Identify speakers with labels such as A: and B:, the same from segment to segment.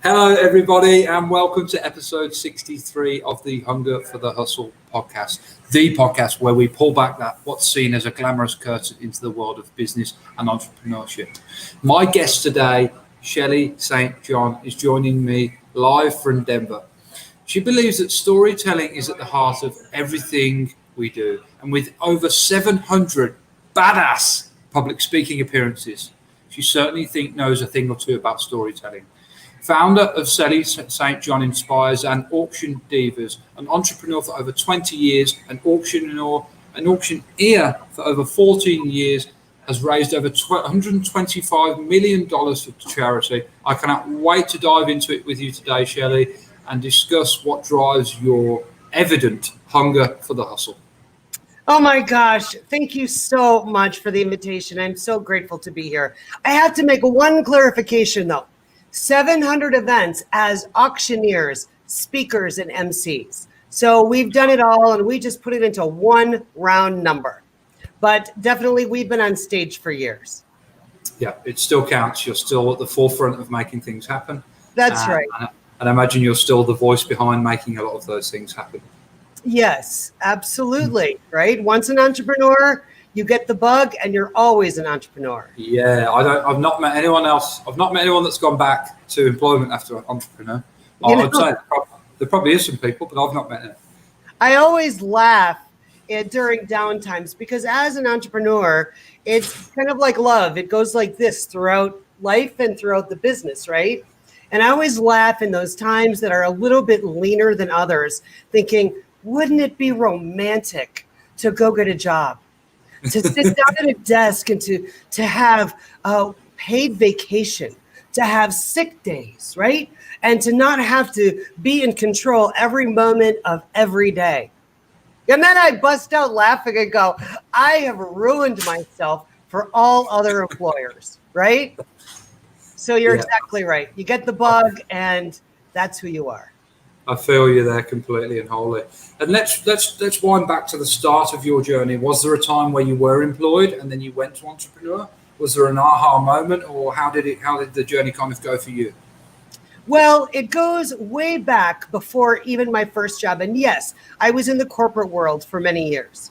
A: Hello, everybody, and welcome to episode 63 of the Hunger for the Hustle podcast, the podcast where we pull back that what's seen as a glamorous curtain into the world of business and entrepreneurship. My guest today, Shelley St. John, is joining me live from Denver. She believes that storytelling is at the heart of everything we do, and with over 700 badass public speaking appearances, she certainly knows a thing or two about storytelling. Founder of Shelley St. John Inspires and Auction Divas, an entrepreneur for over 20 years, an auctioneer for over 14 years, has raised over $125 million for charity. I cannot wait to dive into it with you today, Shelley, and discuss what drives your evident hunger for the hustle.
B: Oh my gosh, thank you so much for the invitation. I'm so grateful to be here. I have to make one clarification though. 700 events as auctioneers, speakers, and MCs. So we've done it all and we just put it into one round number. But definitely we've been on stage for years.
A: Yeah, it still counts. You're still at the forefront of making things happen.
B: That's right.
A: And I imagine you're still the voice behind making a lot of those things happen.
B: Yes, absolutely. Right? Once an entrepreneur, you get the bug and you're always an entrepreneur.
A: Yeah, I've not met anyone else. I've not met anyone that's gone back to employment after an entrepreneur. I'd say there probably is some people, but I've not met it.
B: I always laugh during downtimes because as an entrepreneur, it's kind of like love. It goes like this throughout life and throughout the business, right? And I always laugh in those times that are a little bit leaner than others, thinking, wouldn't it be romantic to go get a job? To sit down at a desk and to have a paid vacation, to have sick days, right? And to not have to be in control every moment of every day. And then I bust out laughing and go, I have ruined myself for all other employers, right? So you're exactly right. You get the bug and that's who you are.
A: I feel you there completely and wholly. And let's wind back to the start of your journey. Was there a time where you were employed and then you went to entrepreneur? Was there an aha moment, or how did the journey kind of go for you?
B: Well, it goes way back before even my first job. And yes, I was in the corporate world for many years.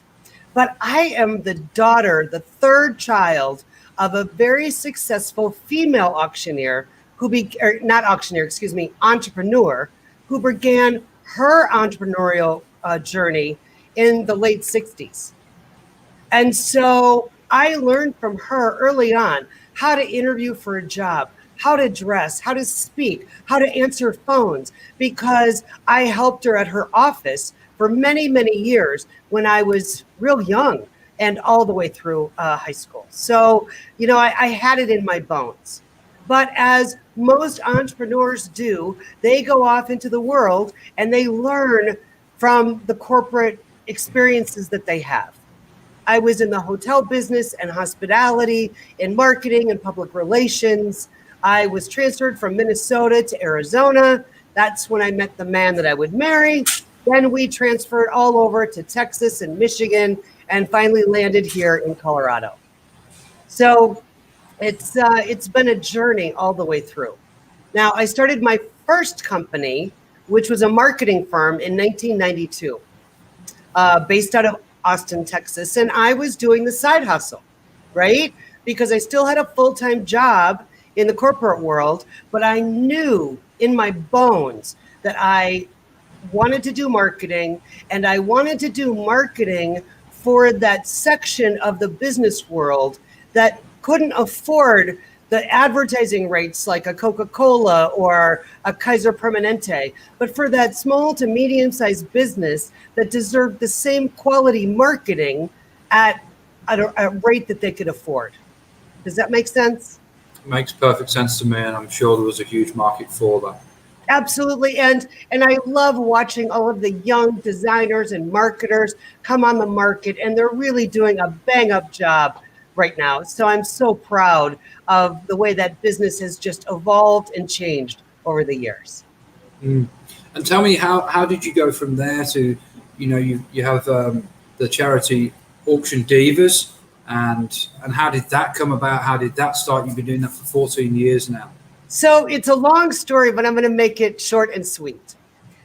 B: But I am the daughter, the third child of a very successful female auctioneer entrepreneur who began her entrepreneurial journey in the late 60s. And so I learned from her early on how to interview for a job, how to dress, how to speak, how to answer phones, because I helped her at her office for many, many years when I was real young and all the way through high school. So, I had it in my bones. But as most entrepreneurs do, they go off into the world and they learn from the corporate experiences that they have. I was in the hotel business and hospitality, in marketing and public relations. I was transferred from Minnesota to Arizona. That's when I met the man that I would marry. Then we transferred all over to Texas and Michigan and finally landed here in Colorado. So it's been a journey all the way through. Now, I started my first company, which was a marketing firm in 1992, based out of Austin, Texas. And I was doing the side hustle, right? Because I still had a full-time job in the corporate world, but I knew in my bones that I wanted to do marketing, and I wanted to do marketing for that section of the business world that couldn't afford the advertising rates like a Coca-Cola or a Kaiser Permanente, but for that small to medium-sized business that deserved the same quality marketing at a rate that they could afford. Does that make sense?
A: It makes perfect sense to me, and I'm sure there was a huge market for that.
B: Absolutely. And I love watching all of the young designers and marketers come on the market, and they're really doing a bang-up job right now. So I'm so proud of the way that business has just evolved and changed over the years.
A: And tell me, how did you go from there to, you have the charity Auction Divas, and how did that come about? How did that start? You've been doing that for 14 years now.
B: So it's a long story, but I'm going to make it short and sweet.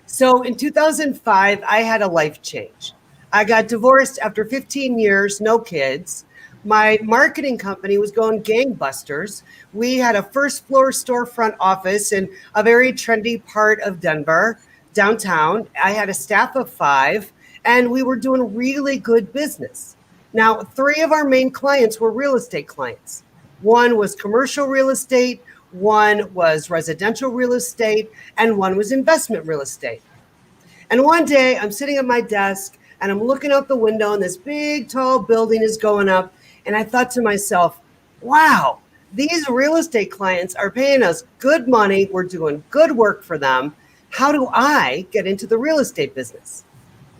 B: So in 2005, I had a life change. I got divorced after 15 years, no kids. My marketing company was going gangbusters. We had a first floor storefront office in a very trendy part of Denver, downtown. I had a staff of 5, and we were doing really good business. Now, 3 of our main clients were real estate clients. One was commercial real estate, one was residential real estate, and one was investment real estate. And one day I'm sitting at my desk and I'm looking out the window, and this big, tall building is going up. And I thought to myself, wow, these real estate clients are paying us good money. We're doing good work for them. How do I get into the real estate business?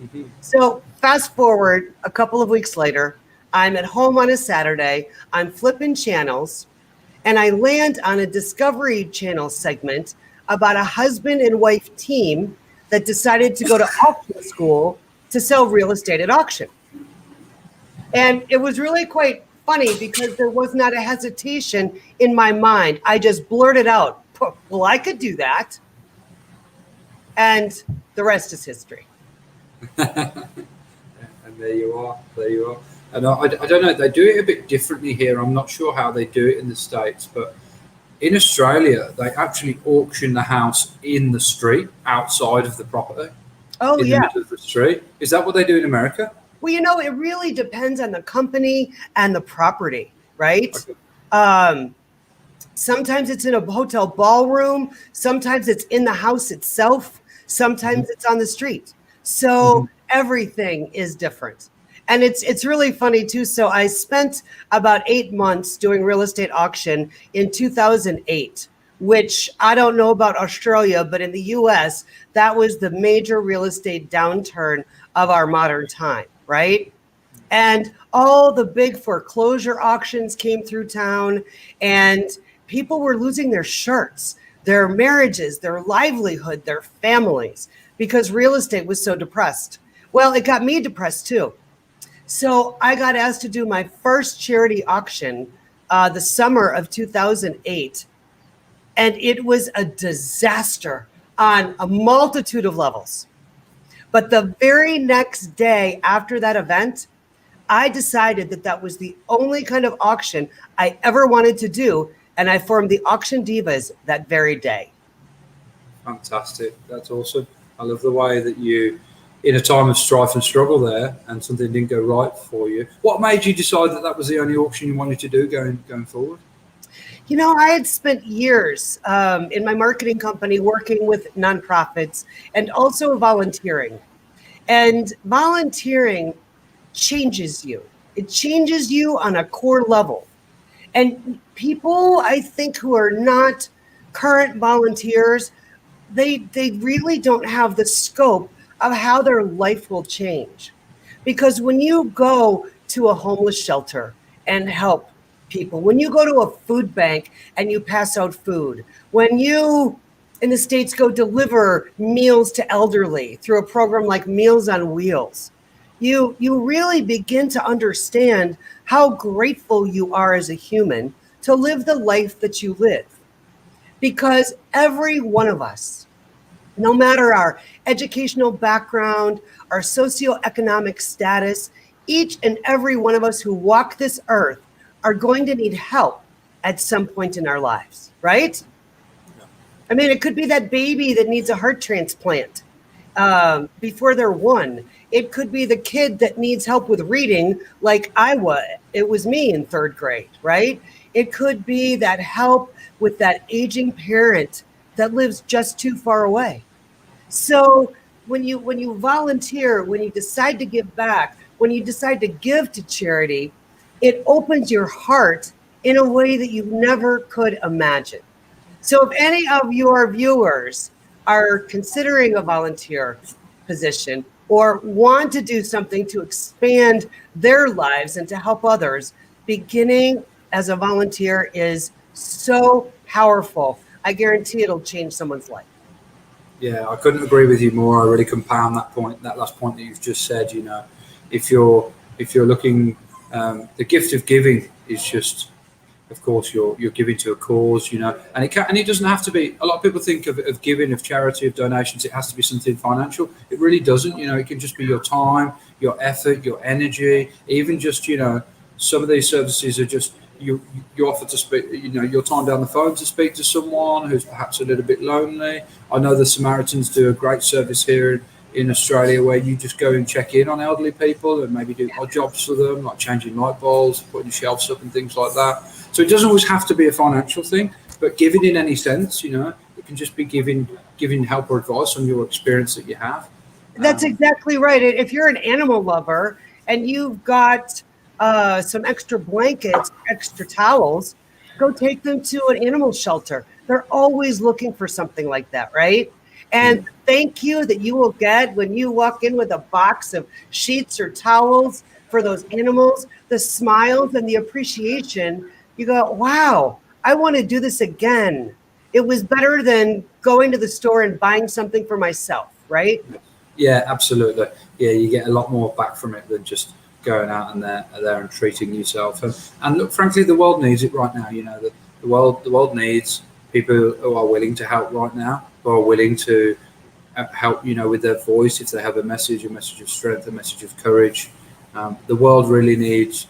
B: Mm-hmm. So fast forward a couple of weeks later, I'm at home on a Saturday. I'm flipping channels, and I land on a Discovery Channel segment about a husband and wife team that decided to go to auction school to sell real estate at auction. And it was really quite funny because there was not a hesitation in my mind. I just blurted out, well, I could do that. And the rest is history.
A: And there you are. And I don't know, they do it a bit differently here. I'm not sure how they do it in the States, but in Australia, they actually auction the house in the street outside of the property.
B: Oh,
A: in
B: yeah.
A: the middle of the street. Is that what they do in America?
B: Well, it really depends on the company and the property, right?
A: Okay.
B: Sometimes it's in a hotel ballroom. Sometimes it's in the house itself. Sometimes it's on the street. So everything is different. And it's really funny too. So I spent about 8 months doing real estate auction in 2008, which I don't know about Australia, but in the US, that was the major real estate downturn of our modern time, right? And all the big foreclosure auctions came through town, and people were losing their shirts, their marriages, their livelihood, their families, because real estate was so depressed. Well, it got me depressed too. So I got asked to do my first charity auction the summer of 2008. And it was a disaster on a multitude of levels. But the very next day after that event, I decided that was the only kind of auction I ever wanted to do. And I formed the Auction Divas that very day.
A: Fantastic. That's awesome. I love the way that you, in a time of strife and struggle there, and something didn't go right for you. What made you decide that was the only auction you wanted to do going forward?
B: I had spent years in my marketing company working with nonprofits and also volunteering. And volunteering changes you. It changes you on a core level. And people, I think, who are not current volunteers, they really don't have the scope of how their life will change. Because when you go to a homeless shelter and help people, when you go to a food bank and you pass out food, when you in the States go deliver meals to elderly through a program like Meals on Wheels, you really begin to understand how grateful you are as a human to live the life that you live. Because every one of us, no matter our educational background, our socioeconomic status, each and every one of us who walk this earth are going to need help at some point in our lives, right? Yeah. I mean, it could be that baby that needs a heart transplant before they're 1. It could be the kid that needs help with reading like it was me in 3rd grade, right? It could be that help with that aging parent that lives just too far away. So when you volunteer, when you decide to give back, when you decide to give to charity, it opens your heart in a way that you never could imagine. So if any of your viewers are considering a volunteer position or want to do something to expand their lives and to help others, beginning as a volunteer is so powerful. I guarantee it'll change someone's life.
A: Yeah, I couldn't agree with you more. I really compound that last point that you've just said. If you're looking, the gift of giving is just of course, you're giving to a cause, and it doesn't have to be. A lot of people think of giving, of charity, of donations. It has to be something financial. It really doesn't. It can just be your time, your effort, your energy, even just some of these services are just you offer to speak, your time down the phone to speak to someone who's perhaps a little bit lonely. I know the Samaritans do a great service here in Australia where you just go and check in on elderly people and maybe do odd jobs for them, like changing light bulbs, putting shelves up and things like that. So it doesn't always have to be a financial thing, but giving in any sense, it can just be giving help or advice on your experience that you have.
B: That's exactly right. If you're an animal lover and you've got some extra blankets, extra towels, go take them to an animal shelter. They're always looking for something like that, right? And thank you that you will get when you walk in with a box of sheets or towels for those animals, the smiles and the appreciation. You go, wow, I want to do this again. It was better than going to the store and buying something for myself, right?
A: Yeah, absolutely. Yeah, you get a lot more back from it than just going out and there and treating yourself. And look, frankly, the world needs it right now. The world needs people who are willing to help right now, who are willing to help, with their voice if they have a message of strength, a message of courage. The world really needs,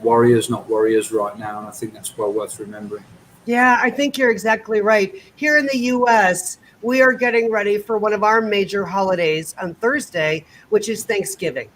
A: warriors, not warriors right now. And I think that's well worth remembering.
B: Yeah, I think you're exactly right. Here in the U.S., we are getting ready for one of our major holidays on Thursday, which is Thanksgiving.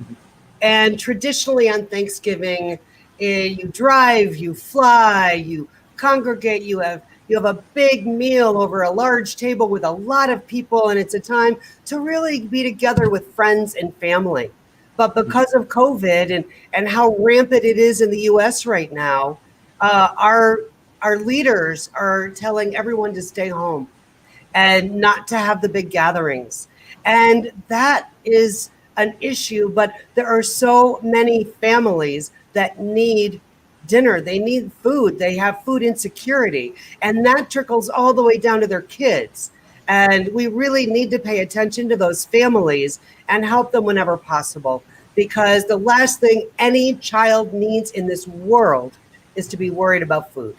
B: Mm-hmm. And traditionally on Thanksgiving, you drive, you fly, you congregate, you have a big meal over a large table with a lot of people, and it's a time to really be together with friends and family. But because of COVID and how rampant it is in the U.S. right now, our leaders are telling everyone to stay home and not to have the big gatherings. And that is an issue, but there are so many families that need dinner. They need food. They have food insecurity, and that trickles all the way down to their kids. And we really need to pay attention to those families and help them whenever possible, because the last thing any child needs in this world is to be worried about food.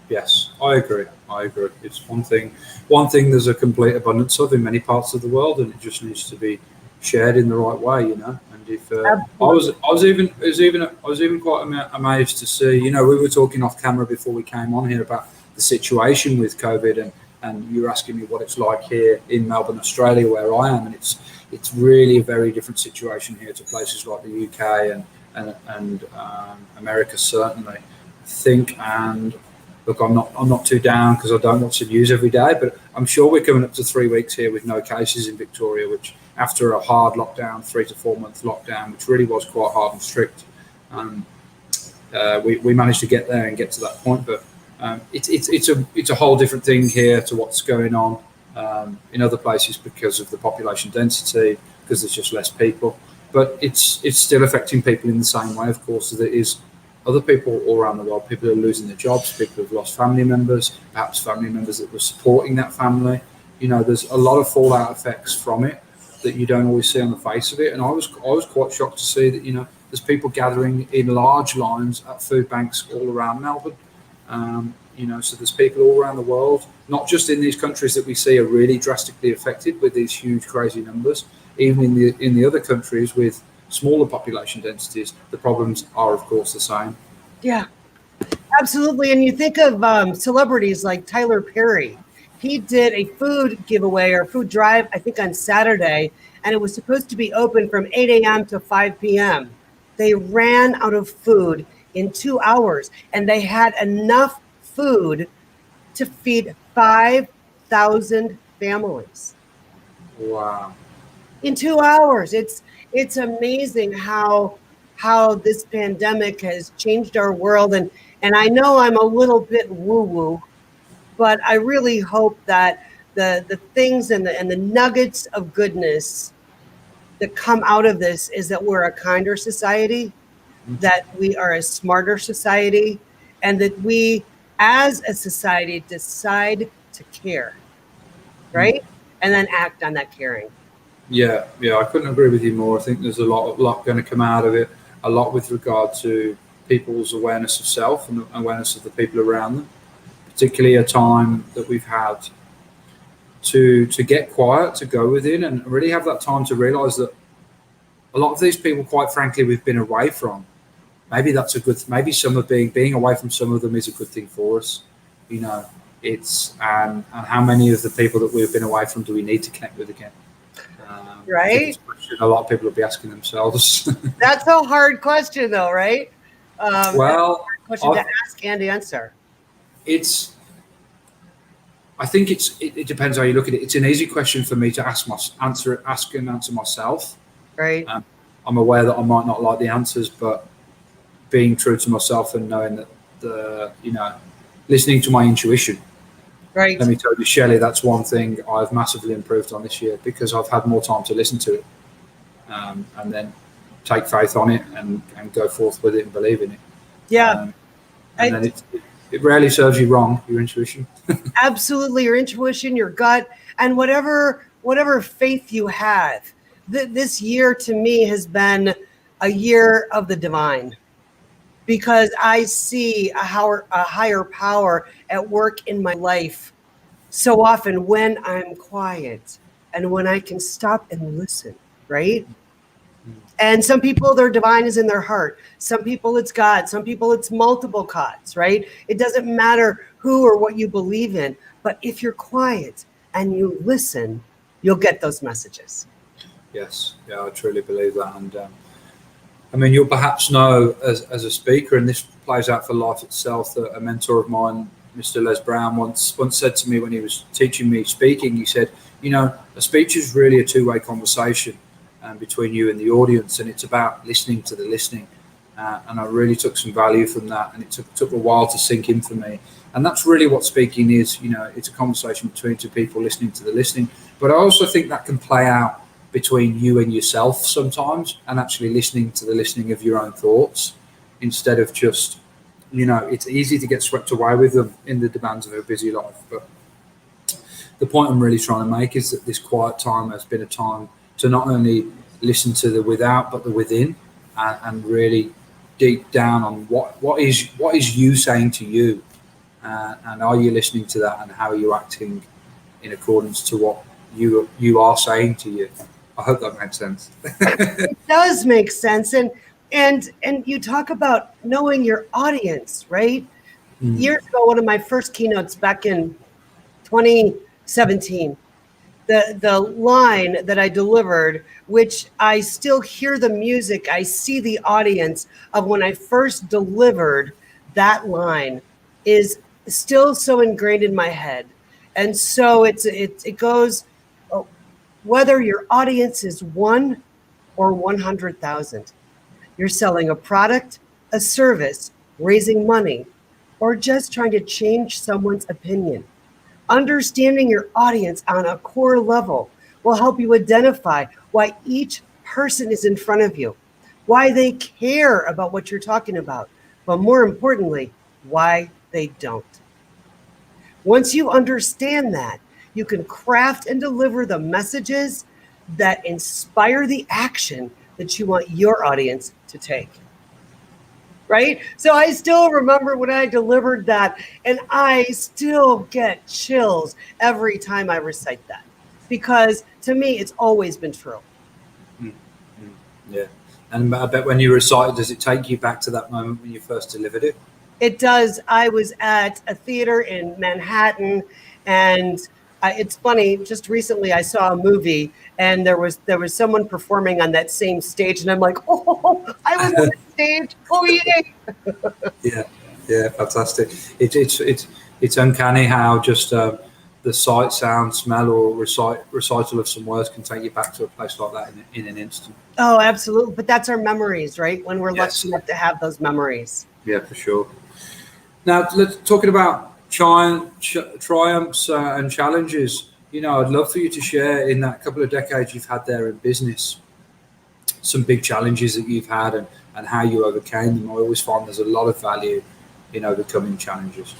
A: Yes, I agree. It's one thing there's a complete abundance of in many parts of the world, and it just needs to be shared in the right way, And if I was even quite amazed to see, we were talking off camera before we came on here about the situation with COVID, and you were asking me what it's like here in Melbourne, Australia, where I am, and it's really a very different situation here to places like the UK and America certainly. I think, and look, I'm not too down because I don't watch the news every day, but I'm sure we're coming up to 3 weeks here with no cases in Victoria, which after a hard lockdown, 3 to 4 month lockdown, which really was quite hard and strict, we managed to get there and get to that point. But it's a whole different thing here to what's going on in other places because of the population density, because there's just less people. But it's still affecting people in the same way, of course, as it is other people all around the world. People are losing their jobs, people have lost family members, perhaps family members that were supporting that family. There's a lot of fallout effects from it that you don't always see on the face of it. And I was quite shocked to see that, there's people gathering in large lines at food banks all around Melbourne. So there's people all around the world, not just in these countries that we see are really drastically affected with these huge, crazy numbers. Even in the other countries with smaller population densities, the problems are, of course, the same.
B: Yeah, absolutely. And you think of celebrities like Tyler Perry. He did a food giveaway or food drive, I think, on Saturday, and it was supposed to be open from 8 a.m. to 5 p.m. They ran out of food in 2 hours, and they had enough food to feed 5,000 families.
A: Wow.
B: In 2 hours. It's amazing how this pandemic has changed our world. And I know I'm a little bit woo-woo, but I really hope that the things and the nuggets of goodness that come out of this is that we're a kinder society, that we are a smarter society, and that we as a society decide to care, right? And then act on that caring.
A: Yeah, I couldn't agree with you more. I think there's a lot going to come out of it, a lot with regard to people's awareness of self and awareness of the people around them, particularly a time that we've had to get quiet, to go within and really have that time to realize that a lot of these people, quite frankly, we've been away from. Maybe that's a good, maybe some of being away from some of them is a good thing for us. You know, it's, and how many of the people that we've been away from do we need to connect with again?
B: Right.
A: A lot of people will be asking themselves.
B: That's a hard question though, right?
A: Well,
B: question to ask and answer.
A: I think it depends how you look at it. It's an easy question for me to ask and answer myself.
B: Right.
A: I'm aware that I might not like the answers, but being true to myself and knowing that listening to my intuition.
B: Right.
A: Let me tell you, Shelley, that's one thing I've massively improved on this year because I've had more time to listen to it, and then take faith on it and go forth with it and believe in it.
B: Yeah.
A: And then it rarely serves you wrong, your intuition.
B: Absolutely, your intuition, your gut, and whatever faith you have. This year to me has been a year of the divine, because I see a higher power at work in my life so often when I'm quiet and when I can stop and listen, right? And some people, their divine is in their heart. Some people it's God. Some people it's multiple gods, right? It doesn't matter who or what you believe in. But if you're quiet and you listen, you'll get those messages.
A: Yes. Yeah, I truly believe that. And I mean, you'll perhaps know as a speaker, and this plays out for life itself, that a mentor of mine, Mr. Les Brown, once said to me when he was teaching me speaking, he said, you know, a speech is really a two-way conversation between you and the audience, and it's about listening to the listening. And I really took some value from that, and it took a while to sink in for me. And that's really what speaking is. You know, it's a conversation between two people listening to the listening. But I also think that can play out between you and yourself sometimes, and actually listening to the listening of your own thoughts instead of just, you know, it's easy to get swept away with them in the demands of a busy life. But the point I'm really trying to make is that this quiet time has been a time to not only listen to the without, but the within, and really deep down on what is you saying to you, and are you listening to that, and how are you acting in accordance to what you are saying to you. I hope that makes sense.
B: It does make sense. And you talk about knowing your audience, right? Years ago, one of my first keynotes back in 2017, the line that I delivered, which I still hear the music, I see the audience of when I first delivered that line, is still so ingrained in my head. And so it goes, whether your audience is 1 or 100,000, you're selling a product, a service, raising money, or just trying to change someone's opinion. Understanding your audience on a core level will help you identify why each person is in front of you, why they care about what you're talking about, but more importantly, why they don't. Once you understand that, you can craft and deliver the messages that inspire the action that you want your audience to take. Right? So I still remember when I delivered that, and I still get chills every time I recite that, because to me, it's always been true.
A: Yeah. And I bet when you recite it, does it take you back to that moment when you first delivered it?
B: It does. I was at a theater in Manhattan, and it's funny, just recently I saw a movie, and there was someone performing on that same stage, and I'm like, oh, I was on the stage. Oh, yeah.
A: Yeah, fantastic. It's uncanny how just the sight, sound, smell, or recital of some words can take you back to a place like that in an instant.
B: Oh, absolutely. But that's our memories, right? When we're
A: Yes.
B: lucky enough to have those memories.
A: Yeah, for sure. Now, let's talking about triumphs and challenges. You know, I'd love for you to share in that couple of decades you've had there in business, some big challenges that you've had and how you overcame them. I always find there's a lot of value in overcoming challenges.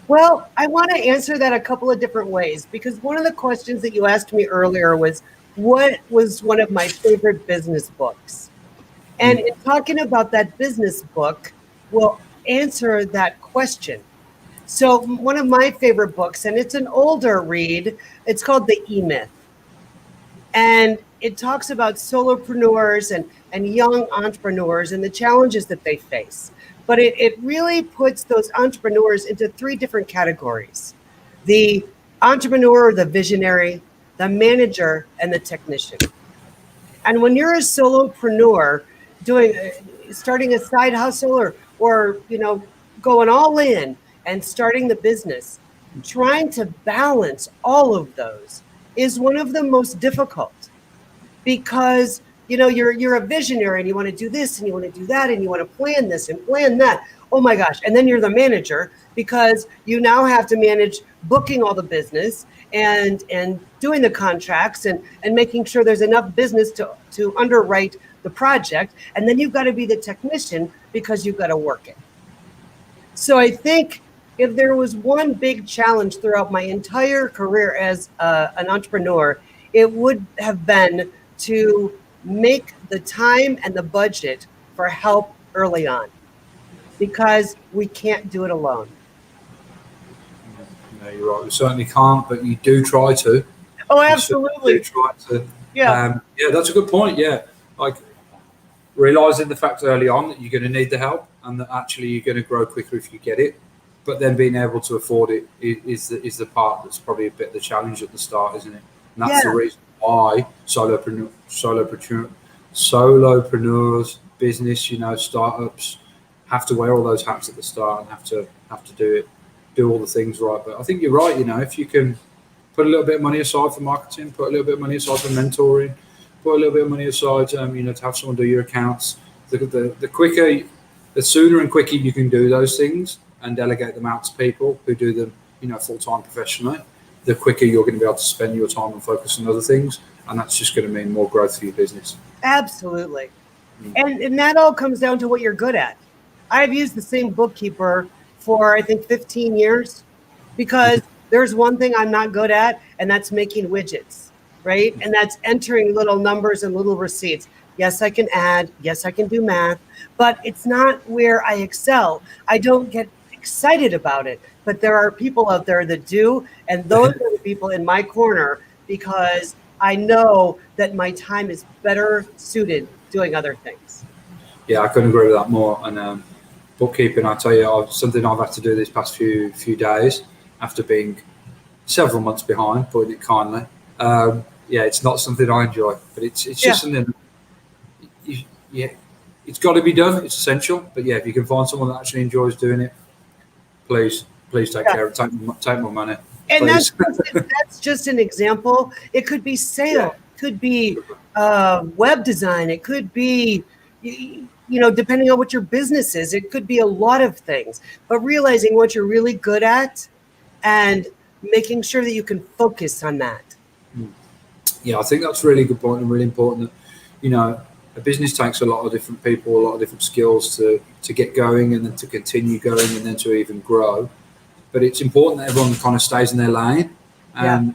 B: Well, I want to answer that a couple of different ways, because one of the questions that you asked me earlier was, what was one of my favorite business books? And in talking about that business book, will answer that question. So one of my favorite books, and it's an older read, it's called The E-Myth. And it talks about solopreneurs and young entrepreneurs and the challenges that they face. But it really puts those entrepreneurs into three different categories: the entrepreneur, the visionary, the manager, and the technician. And when you're a solopreneur doing starting a side hustle or going all in and starting the business, trying to balance all of those is one of the most difficult, because you're a visionary and you want to do this and you want to do that and you want to plan this and plan that. Oh my gosh. And then you're the manager, because you now have to manage booking all the business and doing the contracts and making sure there's enough business to underwrite the project. And then you've got to be the technician because you've got to work it. So I think if there was one big challenge throughout my entire career as an entrepreneur, it would have been to make the time and the budget for help early on, because we can't do it alone.
A: No, you're right. We certainly can't, but you do try to.
B: Oh, absolutely.
A: You try to.
B: Yeah.
A: Yeah, that's a good point. Yeah, like realizing the fact early on that you're going to need the help and that actually you're going to grow quicker if you get it, but then being able to afford it is the part that's probably a bit of the challenge at the start, isn't it? And that's the reason why solopreneurs, business, startups have to wear all those hats at the start and have to do all the things right. But I think you're right. If you can put a little bit of money aside for marketing, put a little bit of money aside for mentoring, put a little bit of money aside, to have someone do your accounts. The quicker, the sooner and quicker you can do those things and delegate them out to people who do them, full time professionally, the quicker you're going to be able to spend your time and focus on other things, and that's just going to mean more growth for your business.
B: Absolutely. And that all comes down to what you're good at. I've used the same bookkeeper for, I think, 15 years, because there's one thing I'm not good at, and that's making widgets, right? And that's entering little numbers and little receipts. Yes, I can add. Yes, I can do math, but it's not where I excel. I don't get excited about it, but there are people out there that do, and those are the people in my corner, because I know that my time is better suited doing other things.
A: Yeah, I couldn't agree with that more. And bookkeeping, I tell you, something I've had to do these past few days after being several months behind, putting it kindly. It's not something I enjoy, but it's just something. It's got to be done. It's essential. But if you can find someone that actually enjoys doing it, please take care of it. Take more money.
B: And that's just an example. It could be sales. It could be web design. It could be, depending on what your business is, it could be a lot of things. But realizing what you're really good at and making sure that you can focus on that.
A: Yeah, I think that's a really good point and really important that, a business takes a lot of different people, a lot of different skills to get going and then to continue going and then to even grow. But it's important that everyone kind of stays in their lane. And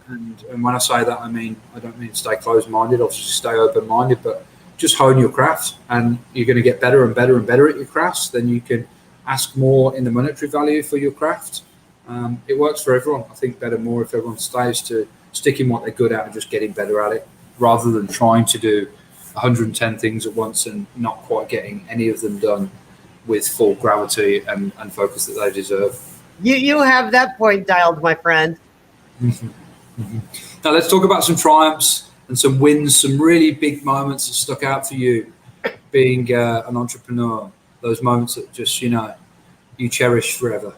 A: when I say that, I don't mean stay closed-minded, obviously stay open-minded, but just hone your craft, and you're going to get better and better and better at your crafts. Then you can ask more in the monetary value for your craft. It works for everyone. I think better more if everyone stays to sticking what they're good at and just getting better at it, rather than trying to do 110 things at once and not quite getting any of them done with full gravity and focus that they deserve.
B: You have that point dialed, my friend.
A: Now let's talk about some triumphs and some wins, some really big moments that stuck out for you being an entrepreneur. Those moments that just, you cherish forever.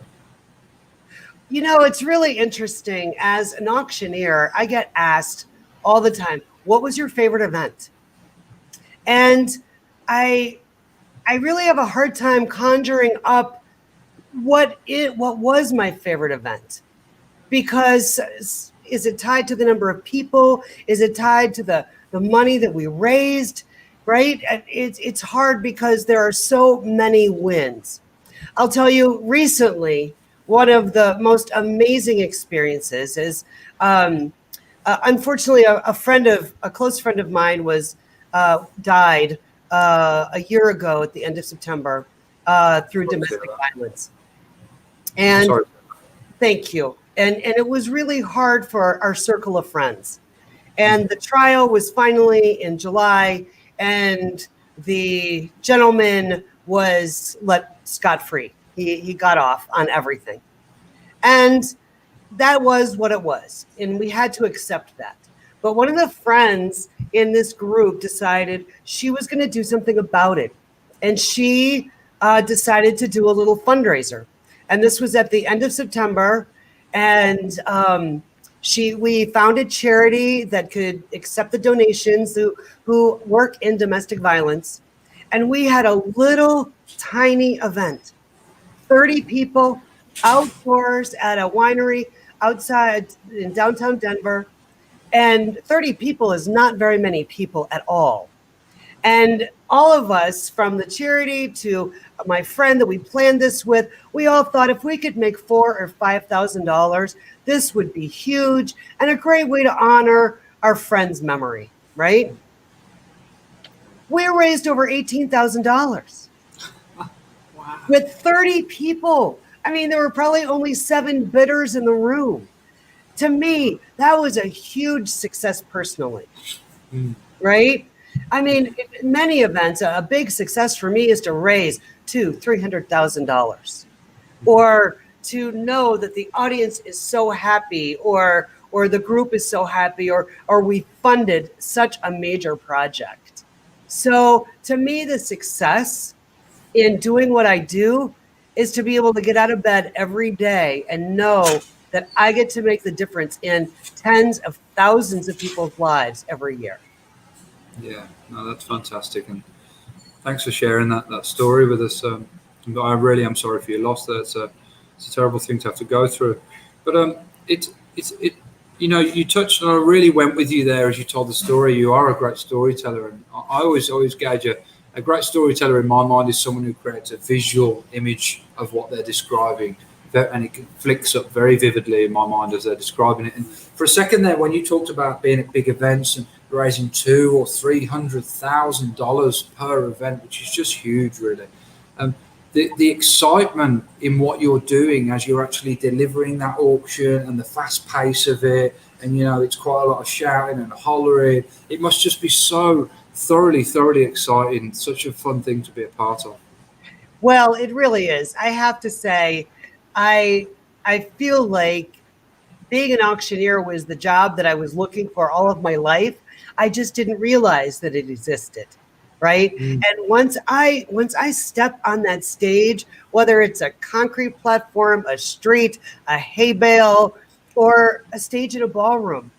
B: It's really interesting. As an auctioneer, I get asked all the time, what was your favorite event? And I really have a hard time conjuring up what was my favorite event, because is it tied to the number of people? Is it tied to the money that we raised? Right? It's hard because there are so many wins. I'll tell you, recently, one of the most amazing experiences is, unfortunately, a close friend of mine died a year ago at the end of September. through domestic violence. And
A: Sorry.
B: thank you. And it was really hard for our circle of friends. And the trial was finally in July, and the gentleman was let scot-free. He got off on everything. And that was what it was. And we had to accept that. But one of the friends in this group decided she was going to do something about it. And she decided to do a little fundraiser. And this was at the end of September. And we found a charity that could accept the donations who work in domestic violence. And we had a little tiny event, 30 people outdoors at a winery outside in downtown Denver. And 30 people is not very many people at all. And all of us, from the charity to my friend that we planned this with, we all thought if we could make $4,000 or $5,000, this would be huge and a great way to honor our friend's memory, right? We raised over $18,000 with 30 people. I mean, there were probably only 7 bidders in the room. To me, that was a huge success personally, right? I mean, in many events, a big success for me is to raise $300,000, or to know that the audience is so happy, or the group is so happy, or we funded such a major project. So to me, the success in doing what I do is to be able to get out of bed every day and know that I get to make the difference in tens of thousands of people's lives every year.
A: Yeah, no, that's fantastic, and thanks for sharing that story with us. I really am sorry for your loss. It's a terrible thing to have to go through, but it's you know, you touched on. I really went with you there as you told the story. You are a great storyteller, and I always gauge a great storyteller in my mind is someone who creates a visual image of what they're describing, and it flicks up very vividly in my mind as they're describing it. And for a second there, when you talked about being at big events and raising $200,000 or $300,000 per event, which is just huge, really. The excitement in what you're doing as you're actually delivering that auction, and the fast pace of it, and you know, it's quite a lot of shouting and hollering. It must just be so thoroughly exciting. Such a fun thing to be a part of.
B: Well, it really is. I have to say, I feel like being an auctioneer was the job that I was looking for all of my life. I just didn't realize that it existed, right? And once I step on that stage, whether it's a concrete platform, a street, a hay bale, or a stage in a ballroom,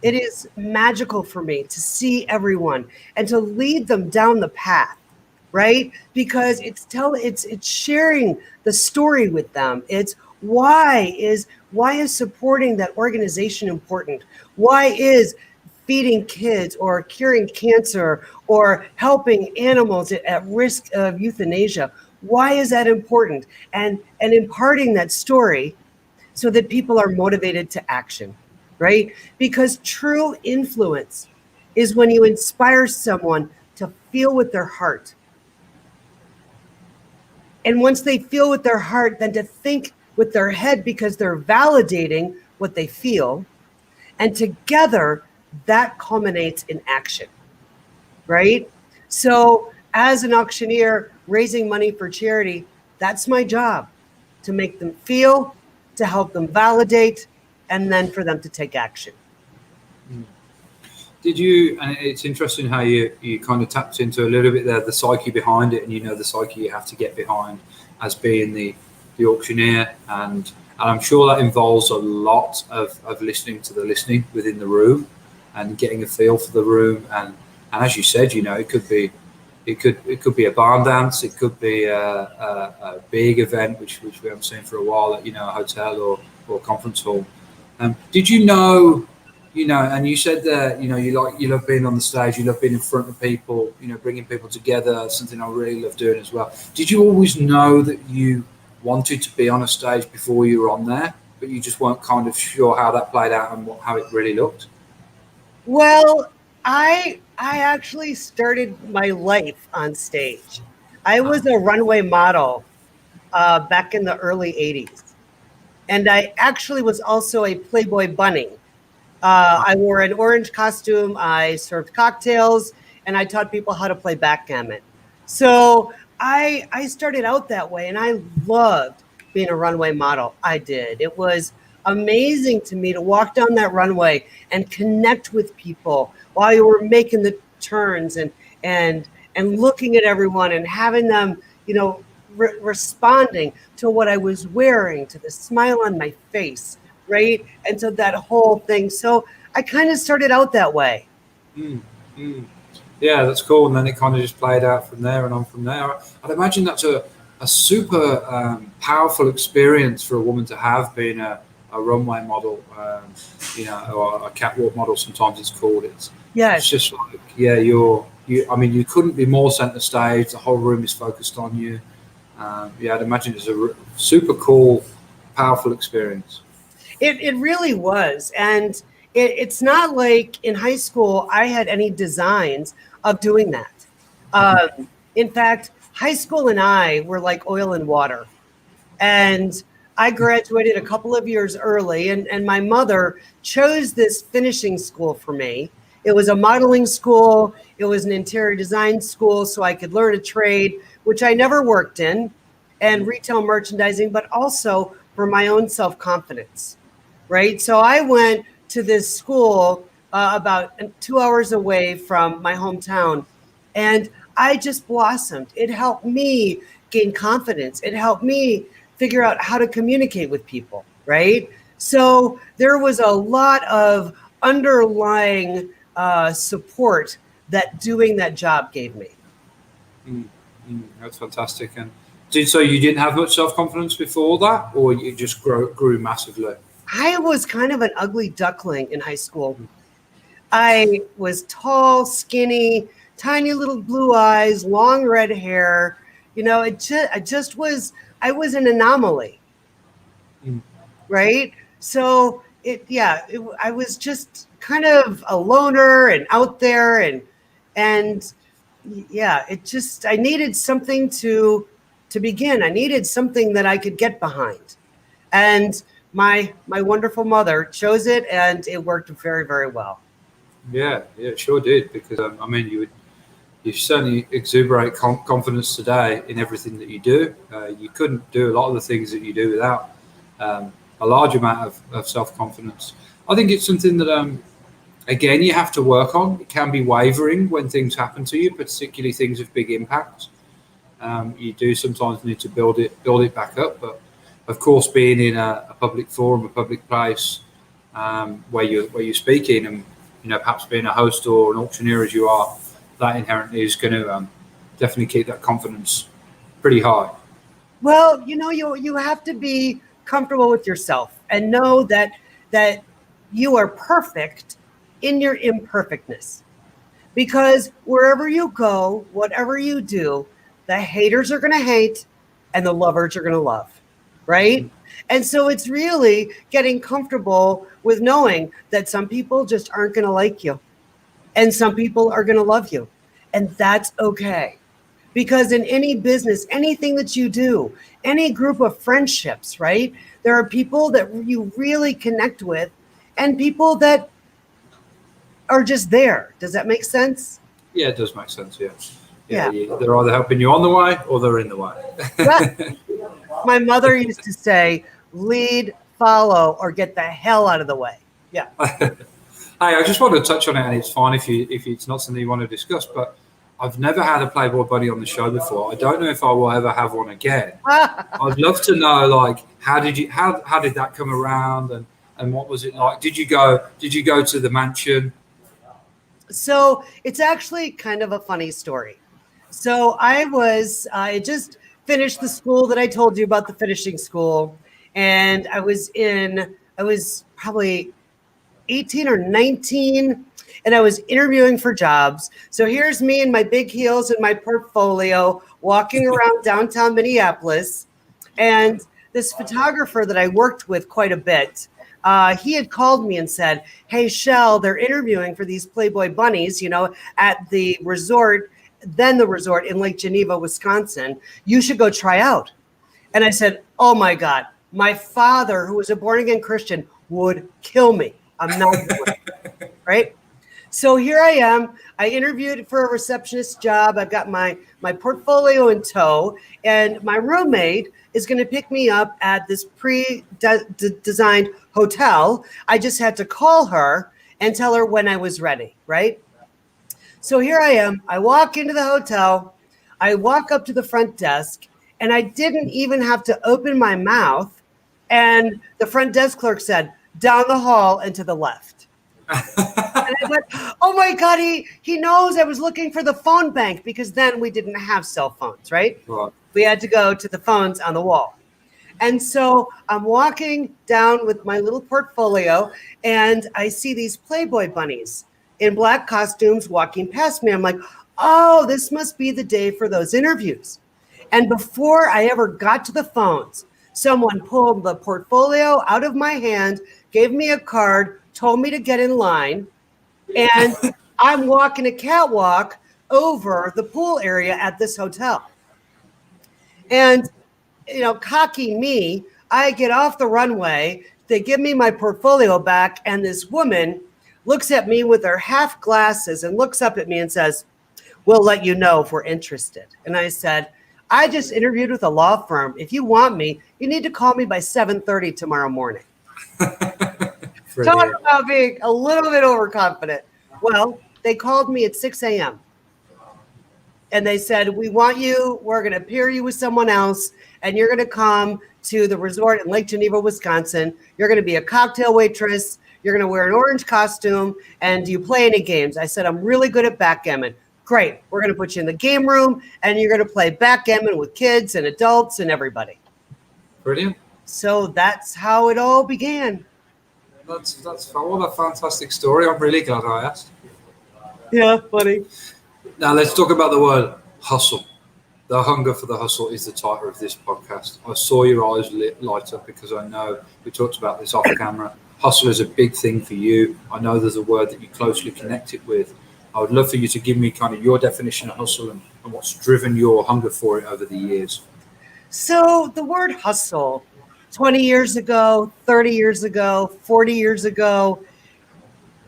B: it is magical for me to see everyone and to lead them down the path, right? Because it's sharing the story with them. It's why is supporting that organization important? Why is feeding kids or curing cancer or helping animals at risk of euthanasia? Why is that important? And imparting that story so that people are motivated to action, right? Because true influence is when you inspire someone to feel with their heart. And once they feel with their heart, then to think with their head, because they're validating what they feel. And together, that culminates in action, right? So as an auctioneer raising money for charity, that's my job, to make them feel, to help them validate, and then for them to take action.
A: Did you, and it's interesting how you kind of tapped into a little bit there, the psyche behind it, and you know, the psyche you have to get behind as being the auctioneer, and I'm sure that involves a lot of listening to the listening within the room and getting a feel for the room, and as you said, you know, it could be a barn dance, it could be a big event which we haven't seen for a while at, you know, a hotel or a conference hall. Did you know, and you said that, you know, you love being on the stage, you love being in front of people, you know, bringing people together, something I really love doing as well. Did you always know that you wanted to be on a stage before you were on there, but you just weren't kind of sure how that played out and how it really looked?
B: Well, I actually started my life on stage. I was a runway model back in the early 80s. And I actually was also a Playboy bunny. I wore an orange costume, I served cocktails, and I taught people how to play backgammon. So I started out that way, and I loved being a runway model. I did. It was amazing to me to walk down that runway and connect with people while you were making the turns and looking at everyone and having them, responding to what I was wearing, to the smile on my face, right? And to that whole thing. So I kind of started out that way.
A: Mm, mm. Yeah, that's cool. And then it kind of just played out from there and on from there. I'd imagine that's a super powerful experience for a woman to have, being a runway model, or a catwalk model. Sometimes it's called. It's just like, yeah, I mean, you couldn't be more center stage. The whole room is focused on you. I'd imagine it's a super cool, powerful experience.
B: It really was. And it's not like in high school I had any designs of doing that. In fact, high school and I were like oil and water. And I graduated a couple of years early, and my mother chose this finishing school for me. It was a modeling school. It was an interior design school, so I could learn a trade, which I never worked in, and retail merchandising, but also for my own self-confidence, right? So I went to this school about 2 hours away from my hometown, and I just blossomed. It helped me gain confidence. It helped me figure out how to communicate with people, right? So there was a lot of underlying support that doing that job gave me.
A: That's fantastic. And so you didn't have much self-confidence before that, or you just grew massively?
B: I was kind of an ugly duckling in high school. I was tall, skinny, tiny little blue eyes, long red hair. I was an anomaly, right? So I was just kind of a loner and out there, and I needed something to begin. I needed something that I could get behind, and my wonderful mother chose it, and it worked very, very well.
A: Yeah, it sure did. Because I mean, you certainly exuberate confidence today in everything that you do. You couldn't do a lot of the things that you do without a large amount of self-confidence. I think it's something that, again, you have to work on. It can be wavering when things happen to you, particularly things of big impact. You do sometimes need to build it back up. But of course, being in a public forum, a public place, where you're speaking, and perhaps being a host or an auctioneer as you are, that inherently is going to definitely keep that confidence pretty high.
B: Well, you have to be comfortable with yourself and know that you are perfect in your imperfectness. Because wherever you go, whatever you do, the haters are going to hate and the lovers are going to love, right? And so it's really getting comfortable with knowing that some people just aren't going to like you. And some people are going to love you. And that's okay. Because in any business, anything that you do, any group of friendships, right? There are people that you really connect with and people that are just there. Does that make sense?
A: Yeah, it does make sense. Yeah. They're either helping you on the way or they're in the way.
B: My mother used to say, lead, follow, or get the hell out of the way. Yeah.
A: Hey, I just want to touch on it, and it's fine if it's not something you want to discuss, but I've never had a Playboy bunny on the show before. I don't know if I will ever have one again. I'd love to know, like, how did that come around, and what was it like? Did you go to the mansion?
B: So it's actually kind of a funny story. So I just finished the school that I told you about, the finishing school, and I was probably 18 or 19, and I was interviewing for jobs. So here's me in my big heels and my portfolio walking around downtown Minneapolis. And this photographer that I worked with quite a bit, he had called me and said, hey, Shell, they're interviewing for these Playboy bunnies, at the resort. then the resort in Lake Geneva, Wisconsin. You should go try out. And I said, oh my God, my father, who was a born again Christian, would kill me. I'm not doing it, right? So here I am. I interviewed for a receptionist job. I've got my portfolio in tow, and my roommate is going to pick me up at this pre-designed hotel. I just had to call her and tell her when I was ready, right? So here I am. I walk into the hotel. I walk up to the front desk, and I didn't even have to open my mouth. And the front desk clerk said, down the hall and to the left. And I thought, oh my God, he knows I was looking for the phone bank, because then we didn't have cell phones, right?
A: Right.
B: We had to go to the phones on the wall. And so I'm walking down with my little portfolio, and I see these Playboy bunnies in black costumes walking past me. I'm like, oh, this must be the day for those interviews. And before I ever got to the phones, someone pulled the portfolio out of my hand, gave me a card, told me to get in line, and I'm walking a catwalk over the pool area at this hotel. And, cocky me, I get off the runway, they give me my portfolio back, and this woman looks at me with her half glasses and looks up at me and says, we'll let you know if we're interested. And I said, I just interviewed with a law firm. If you want me, you need to call me by 7:30 tomorrow morning. Talk about being a little bit overconfident. Well, they called me at 6 a.m. And they said, we want you. We're going to pair you with someone else. And you're going to come to the resort in Lake Geneva, Wisconsin. You're going to be a cocktail waitress. You're going to wear an orange costume. And do you play any games? I said, I'm really good at backgammon. Great. We're going to put you in the game room. And you're going to play backgammon with kids and adults and everybody.
A: Brilliant.
B: So that's how it all began.
A: That's what a fantastic story. I'm really glad I asked.
B: Yeah, funny.
A: Now let's talk about the word hustle. The hunger for the hustle is the title of this podcast. I saw your eyes light up because I know we talked about this off camera. Hustle is a big thing for you. I know there's a word that you closely connect it with. I would love for you to give me kind of your definition of hustle and what's driven your hunger for it over the years.
B: So the word hustle, 20 years ago, 30 years ago, 40 years ago,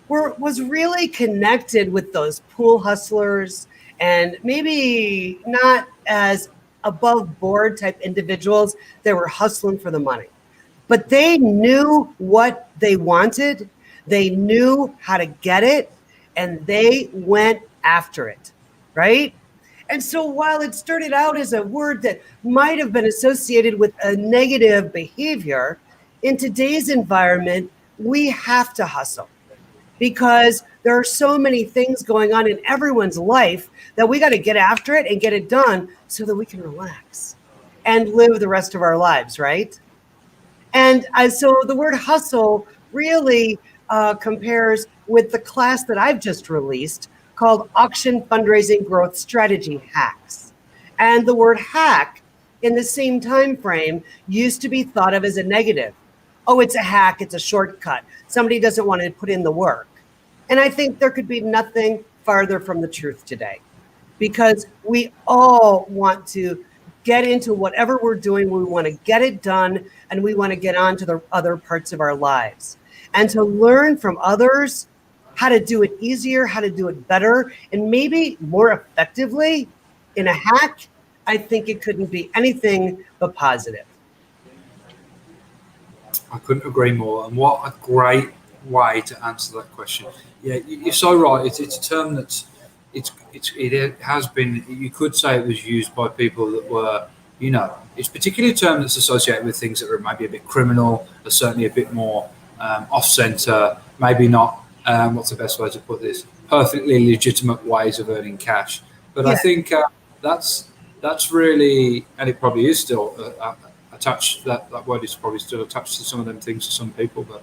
B: was really connected with those pool hustlers and maybe not as above board type individuals that were hustling for the money. But they knew what they wanted, they knew how to get it, and they went after it, right? And so while it started out as a word that might have been associated with a negative behavior, in today's environment, we have to hustle because there are so many things going on in everyone's life that we got to get after it and get it done so that we can relax and live the rest of our lives, right? And so the word hustle really compares with the class that I've just released called Auction Fundraising Growth Strategy Hacks. And the word hack in the same time frame used to be thought of as a negative. Oh, it's a hack, it's a shortcut. Somebody doesn't want to put in the work. And I think there could be nothing farther from the truth today because we all want to get into whatever we're doing. We want to get it done and we want to get on to the other parts of our lives. And to learn from others how to do it easier, how to do it better, and maybe more effectively in a hack, I think it couldn't be anything but positive.
A: I couldn't agree more. And what a great way to answer that question. Yeah, you're so right. It's a term that's it has been. You could say it was used by people that were, it's particularly a term that's associated with things that are maybe a bit criminal, or certainly a bit more off center. Maybe not. What's the best way to put this? Perfectly legitimate ways of earning cash. But yeah. I think that's really, and it probably is still attached. That word is probably still attached to some of them things to some people. But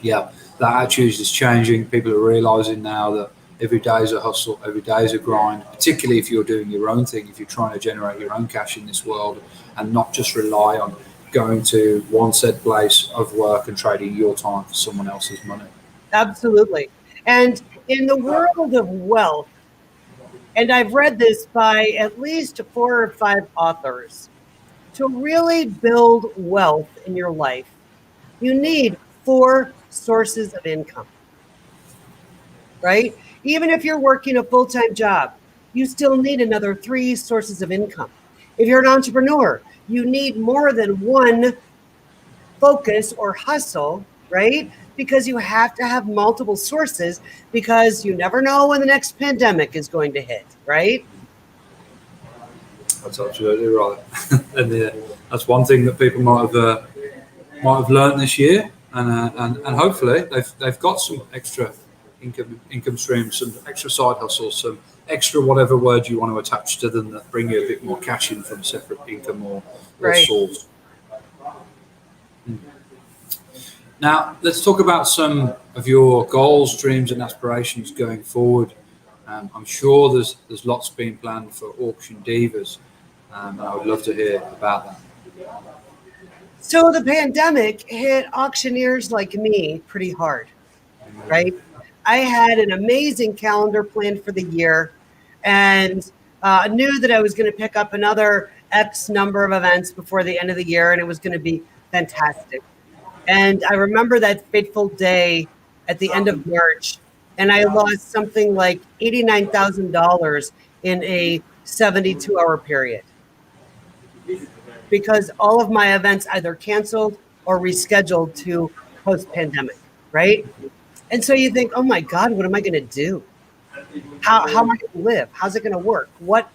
A: yeah, that attitude is changing. People are realizing now that every day is a hustle, every day is a grind. Particularly if you're doing your own thing, if you're trying to generate your own cash in this world, and not just rely on going to one set place of work and trading your time for someone else's money.
B: Absolutely. And in the world of wealth, And I've read this by at least 4 or 5 authors. To really build wealth in your life, you need 4 sources of income, right? Even if you're working a full-time job, you still need another 3 sources of income. If you're an entrepreneur, you need more than one focus or hustle, right? Because you have to have multiple sources, because you never know when the next pandemic is going to hit, right?
A: That's absolutely right. And that's one thing that people might have learned this year, and hopefully they've got some extra income streams, some extra side hustles, some extra whatever word you want to attach to them that bring you a bit more cash in from separate income or
B: Right.
A: source. Now, let's talk about some of your goals, dreams, and aspirations going forward. I'm sure there's lots being planned for Auction Divas, and I would love to hear about that.
B: So the pandemic hit auctioneers like me pretty hard, right? I had an amazing calendar planned for the year, and knew that I was going to pick up another X number of events before the end of the year, and it was going to be fantastic. And I remember that fateful day at the end of March, and I lost something like $89,000 in a 72-hour period, because all of my events either canceled or rescheduled to post-pandemic, right? And so you think, oh my God, what am I going to do? How am I going to live? How's it going to work? What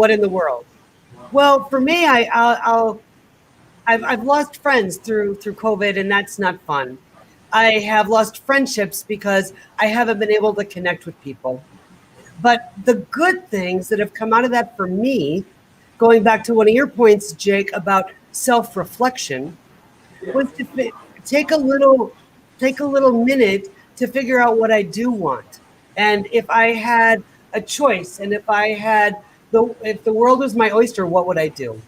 B: in the world? Well, for me, I've lost friends through COVID, and that's not fun. I have lost friendships because I haven't been able to connect with people. But the good things that have come out of that for me, going back to one of your points, Jake, about self-reflection, was to take a little minute to figure out what I do want. And if I had a choice, and if the world was my oyster, what would I do?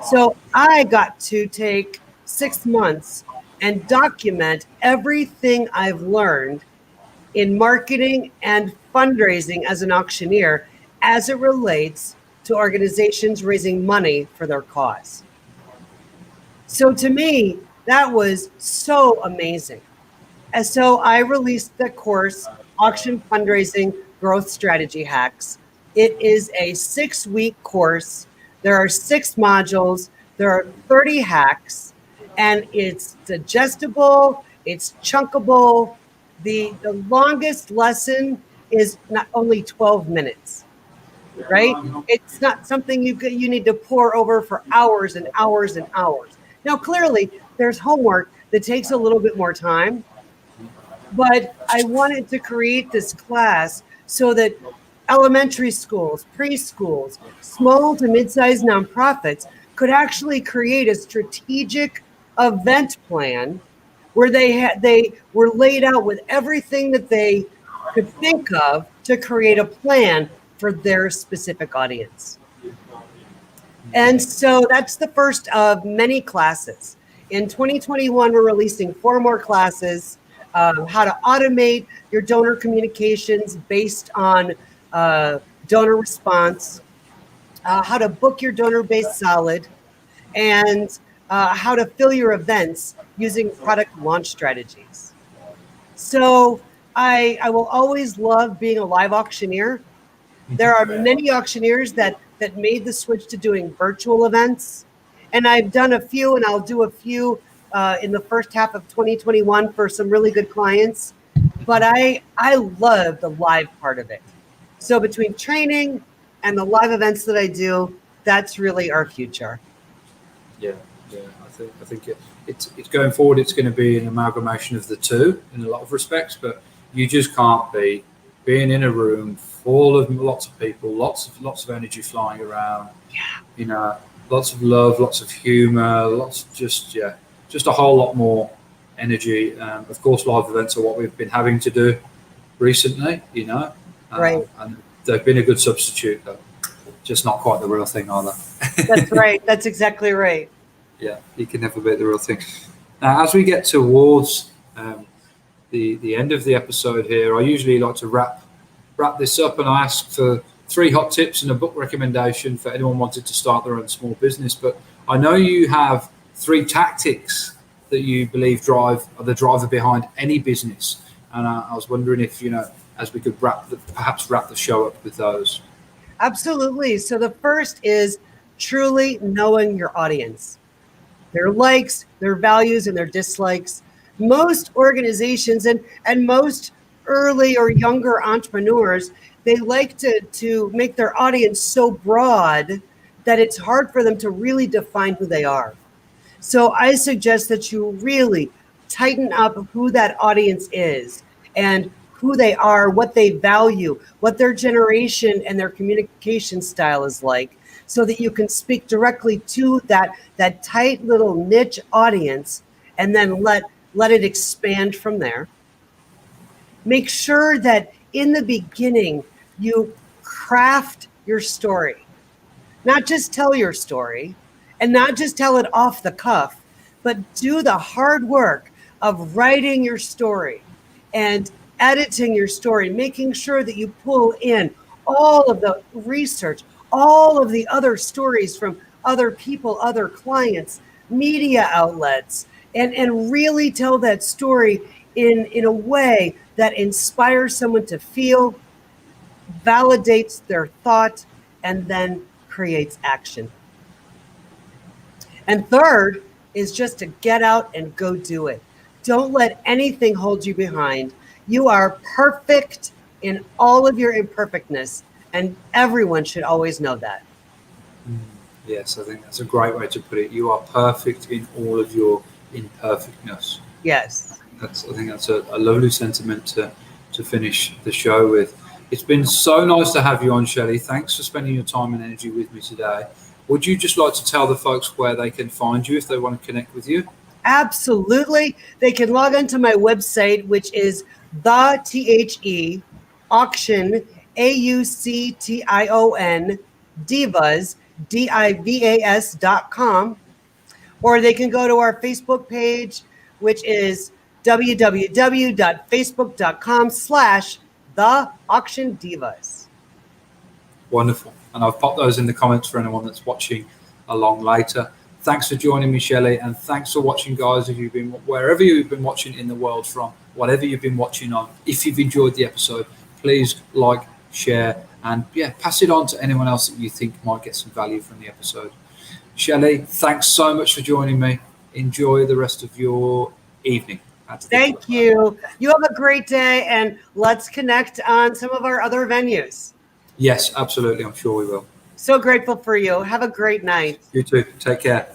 B: So I got to take 6 months and document everything I've learned in marketing and fundraising as an auctioneer as it relates to organizations raising money for their cause. So to me, that was so amazing. And so I released the course, Auction Fundraising Growth Strategy Hacks. It is a 6-week course. There are 6 modules. There are 30 hacks, and it's digestible. It's chunkable. The longest lesson is not only 12 minutes, right? It's not something you need to pour over for hours and hours and hours. Now, clearly, there's homework that takes a little bit more time, but I wanted to create this class so that elementary schools, preschools, small to mid-sized nonprofits could actually create a strategic event plan where they were laid out with everything that they could think of to create a plan for their specific audience. And so that's the first of many classes. In 2021, we're releasing 4 more classes, how to automate your donor communications based on donor response, how to book your donor base solid, and how to fill your events using product launch strategies. So I will always love being a live auctioneer. There are many auctioneers that made the switch to doing virtual events. And I've done a few, and I'll do a few in the first half of 2021 for some really good clients. But I love the live part of it. So between training and the live events that I do, that's really our future.
A: Yeah. I think it's going forward. It's going to be an amalgamation of the two in a lot of respects, but you just can't be being in a room full of lots of people, lots of energy flying around.
B: Yeah.
A: You know, lots of love, lots of humor, lots of just a whole lot more energy. Of course, live events are what we've been having to do recently. You know,
B: Right.
A: And they've been a good substitute, though. Just not quite the real thing, are they?
B: That's right. That's exactly right.
A: Yeah, you can never beat the real thing. Now, as we get towards the end of the episode here, I usually like to wrap this up, and I ask for 3 hot tips and a book recommendation for anyone wanted to start their own small business. But I know you have 3 tactics that you believe are the driver behind any business. And I was wondering if, as we could perhaps wrap the show up with those.
B: Absolutely. So the first is truly knowing your audience, their likes, their values, and their dislikes. Most organizations and most early or younger entrepreneurs, they like to make their audience so broad that it's hard for them to really define who they are. So I suggest that you really tighten up who that audience is and who they are, what they value, what their generation and their communication style is like, so that you can speak directly to that tight little niche audience and then let it expand from there. Make sure that in the beginning you craft your story, not just tell your story and not just tell it off the cuff, but do the hard work of writing your story and editing your story, making sure that you pull in all of the research, all of the other stories from other people, other clients, media outlets, and really tell that story in a way that inspires someone to feel, validates their thought, and then creates action. And third is just to get out and go do it. Don't let anything hold you behind. You are perfect in all of your imperfectness, and everyone should always know that.
A: Yes, I think that's a great way to put it. You are perfect in all of your imperfectness.
B: Yes.
A: I think that's a lovely sentiment to finish the show with. It's been so nice to have you on, Shelley. Thanks for spending your time and energy with me today. Would you just like to tell the folks where they can find you if they want to connect with you?
B: Absolutely. They can log on to my website, which is the auction, AUCTION, divas, DIVAS.com, or they can go to our Facebook page, which is www.facebook.com/theauctiondivas.
A: Wonderful. And I've popped those in the comments for anyone that's watching along later. Thanks for joining me, Shelley, and thanks for watching, guys. If you've been wherever you've been watching in the world from, whatever you've been watching on, if you've enjoyed the episode, please like, share, and pass it on to anyone else that you think might get some value from the episode. Shelley, thanks so much for joining me. Enjoy the rest of your evening.
B: Thank you. You have a great day, and let's connect on some of our other venues.
A: Yes, absolutely. I'm sure we will.
B: So grateful for you. Have a great night.
A: You too. Take care.